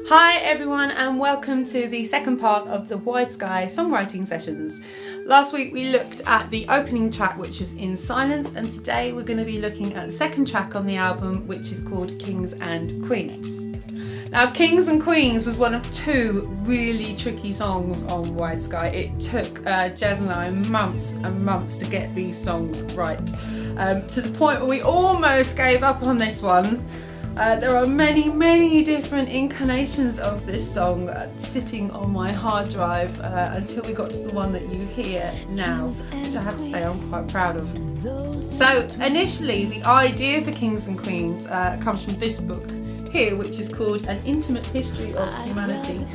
Hi everyone, and welcome to the second part of the Wide Sky Songwriting Sessions. Last week we looked at the opening track, which was In Silence, and today we're going to be looking at the second track on the album, which is called Kings and Queens. Now, Kings and Queens was one of two really tricky songs on Wide Sky. It took Jez and I months and months to get these songs right, to the point where we almost gave up on this one. There are many different incarnations of this song sitting on my hard drive until we got to the one that you hear now, which I have to say I'm quite proud of. So initially the idea for Kings and Queens comes from this book here, which is called An Intimate History of Humanity.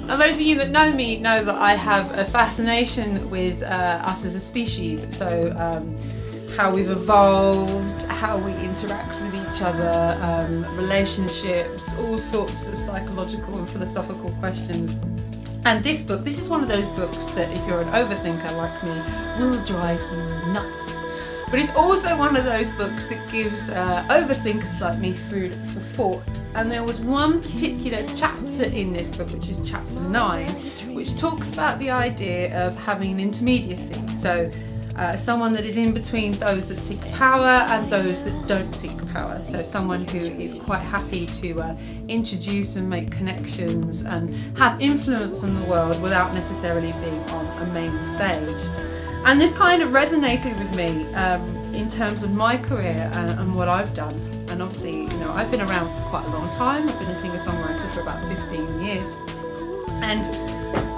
Now, those of you that know me know that I have a fascination with us as a species, so how we've evolved, how we interact with each other, relationships, all sorts of psychological and philosophical questions. And this book, this is one of those books that if you're an overthinker like me, will drive you nuts. But it's also one of those books that gives overthinkers like me food for thought. And there was one particular chapter in this book, which is chapter 9, which talks about the idea of having an intermediacy. So someone that is in between those that seek power and those that don't seek power. So someone who is quite happy to introduce and make connections and have influence on the world without necessarily being on a main stage. And this kind of resonated with me in terms of my career and what I've done. And obviously, you know, I've been around for quite a long time. I've been a singer-songwriter for about 15 years. And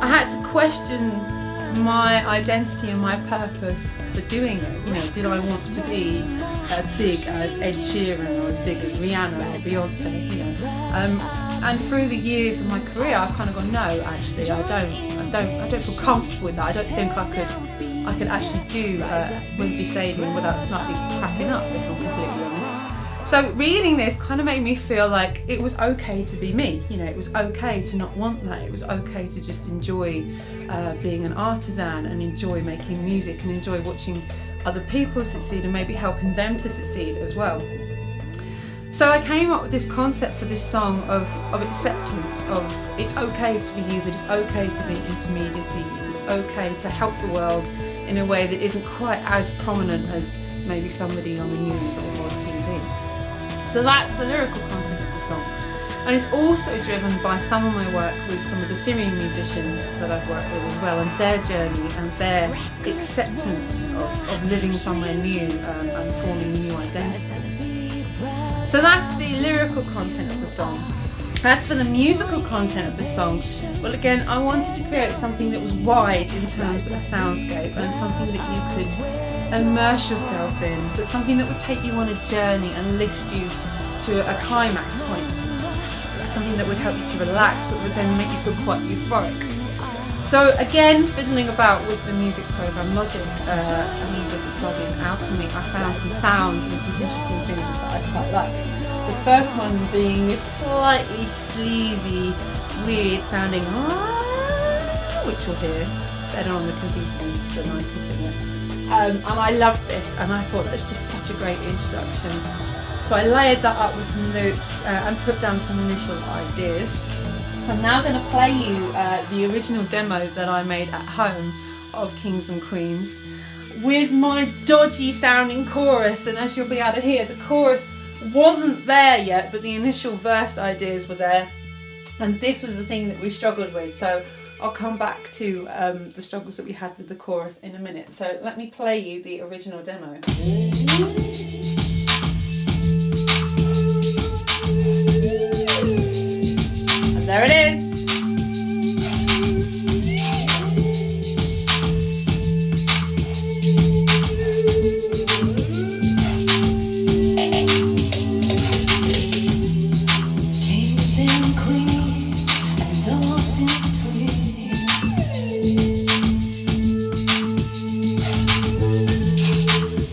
I had to question my identity and my purpose for doing it. You know, did I want to be as big as Ed Sheeran or as big as Rihanna or Beyonce? You know, and through the years of my career, I've kind of gone, no, actually, I don't feel comfortable with that. I don't think I could actually do Wembley Stadium without slightly cracking up, if I'm completely honest. So reading this kind of made me feel like it was okay to be me. You know, it was okay to not want that. It was okay to just enjoy being an artisan and enjoy making music and enjoy watching other people succeed and maybe helping them to succeed as well. So I came up with this concept for this song of acceptance, of it's okay to be you, that it's okay to be intermediacy, it's okay to help the world in a way that isn't quite as prominent as maybe somebody on the news or on TV. So that's the lyrical content of the song. And it's also driven by some of my work with some of the Syrian musicians that I've worked with as well, and their journey and their acceptance of living somewhere new and forming new identities. So that's the lyrical content of the song. As for the musical content of the song, well, again, I wanted to create something that was wide in terms of soundscape and something that you could immerse yourself in, but something that would take you on a journey and lift you to a climax point. Something that would help you to relax, but would then make you feel quite euphoric. So again, fiddling about with the music program Logic and with the plugin Alchemy, I found some sounds and some interesting things that I quite liked. The first one being this slightly sleazy, weird sounding which you'll hear better on the computer than I can sing it. And I loved this, and I thought that's just such a great introduction. So I layered that up with some loops and put down some initial ideas. I'm now going to play you the original demo that I made at home of Kings and Queens with my dodgy sounding chorus, and as you'll be able to hear, the chorus wasn't there yet, but the initial verse ideas were there, and this was the thing that we struggled with. So I'll come back to the struggles that we had with the chorus in a minute. So let me play you the original demo. And there it is.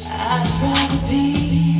I'd rather be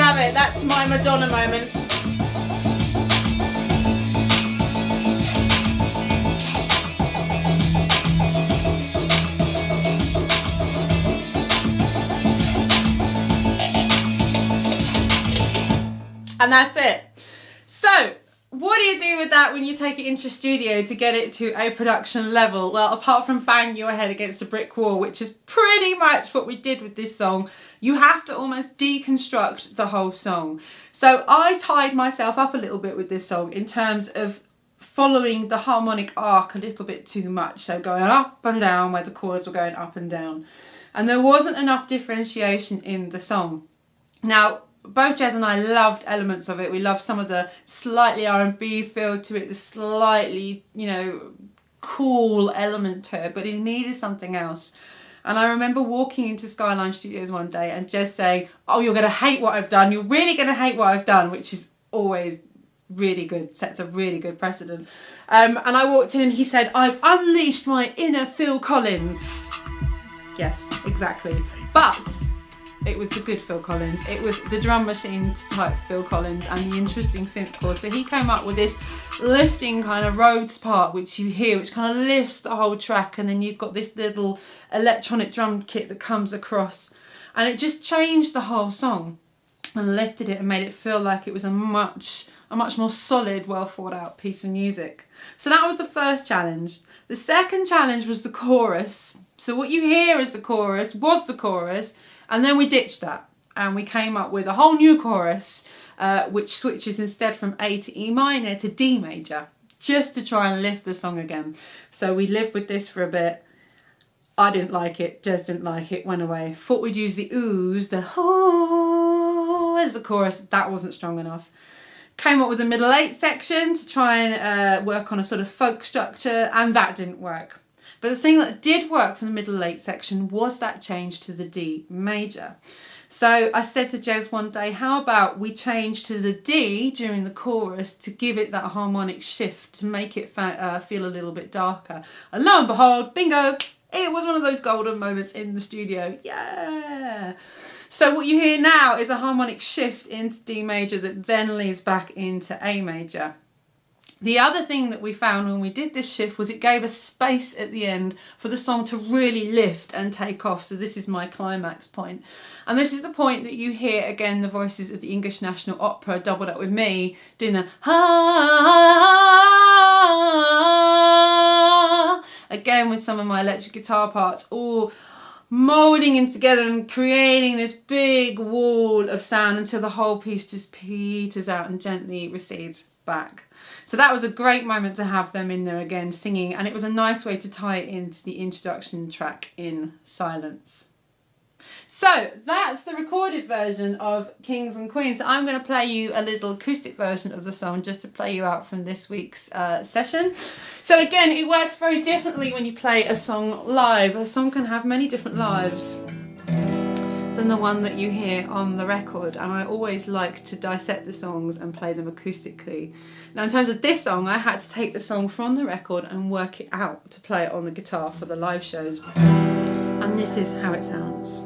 have it. That's my Madonna moment. And that's it. So, what do you do with that when you take it into a studio to get it to a production level? Well, apart from bang your head against a brick wall, which is pretty much what we did with this song, you have to almost deconstruct the whole song. So I tied myself up a little bit with this song in terms of following the harmonic arc a little bit too much. So going up and down where the chords were going up and down. And there wasn't enough differentiation in the song. Now, both Jez and I loved elements of it. We loved some of the slightly R&B feel to it, the slightly, cool element to it, but it needed something else. And I remember walking into Skyline Studios one day and Jez saying, "Oh, you're going to hate what I've done. You're really going to hate what I've done," which is always really good, sets a really good precedent. And I walked in and he said, "I've unleashed my inner Phil Collins." Yes, exactly. But it was the good Phil Collins. It was the drum machine type Phil Collins and the interesting synth chord. So he came up with this lifting kind of Rhodes part, which you hear, which kind of lifts the whole track. And then you've got this little electronic drum kit that comes across. And it just changed the whole song and lifted it and made it feel like it was a much more solid, well thought out piece of music. So that was the first challenge. The second challenge was the chorus. So what you hear as the chorus was the chorus. And then we ditched that and we came up with a whole new chorus, which switches instead from A to E minor to D major, just to try and lift the song again. So we lived with this for a bit. I didn't like it, Jez didn't like it, went away. Thought we'd use the oohs, the oh as the chorus. That wasn't strong enough. Came up with a middle eight section to try and work on a sort of folk structure, and that didn't work. But the thing that did work from the middle eight section was that change to the D major. So I said to Jez one day, how about we change to the D during the chorus to give it that harmonic shift, to make it feel a little bit darker. And lo and behold, bingo, it was one of those golden moments in the studio. Yeah! So what you hear now is a harmonic shift into D major that then leads back into A major. The other thing that we found when we did this shift was it gave us space at the end for the song to really lift and take off. So this is my climax point. And this is the point that you hear again the voices of the English National Opera doubled up with me doing the ha again with some of my electric guitar parts all moulding in together and creating this big wall of sound until the whole piece just peters out and gently recedes back. So that was a great moment to have them in there again singing, and it was a nice way to tie it into the introduction track in Silence. So that's the recorded version of Kings and Queens. So I'm going to play you a little acoustic version of the song just to play you out from this week's session. So again, it works very differently when you play a song live. A song can have many different lives than the one that you hear on the record, and I always like to dissect the songs and play them acoustically. Now in terms of this song, I had to take the song from the record and work it out to play it on the guitar for the live shows, and this is how it sounds.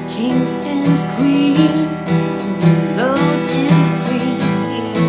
Kings and queens, and those in between.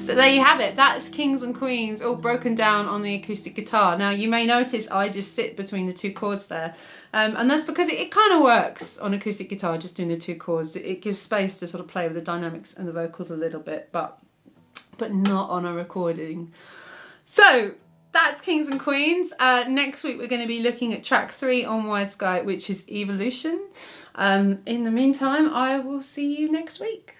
So there you have it. That's Kings and Queens all broken down on the acoustic guitar. Now you may notice I just sit between the two chords there. And that's because it kind of works on acoustic guitar, just doing the two chords. It gives space to sort of play with the dynamics and the vocals a little bit, but not on a recording. So that's Kings and Queens. Next week we're going to be looking at track 3 on Wide Sky, which is Evolution. In the meantime, I will see you next week.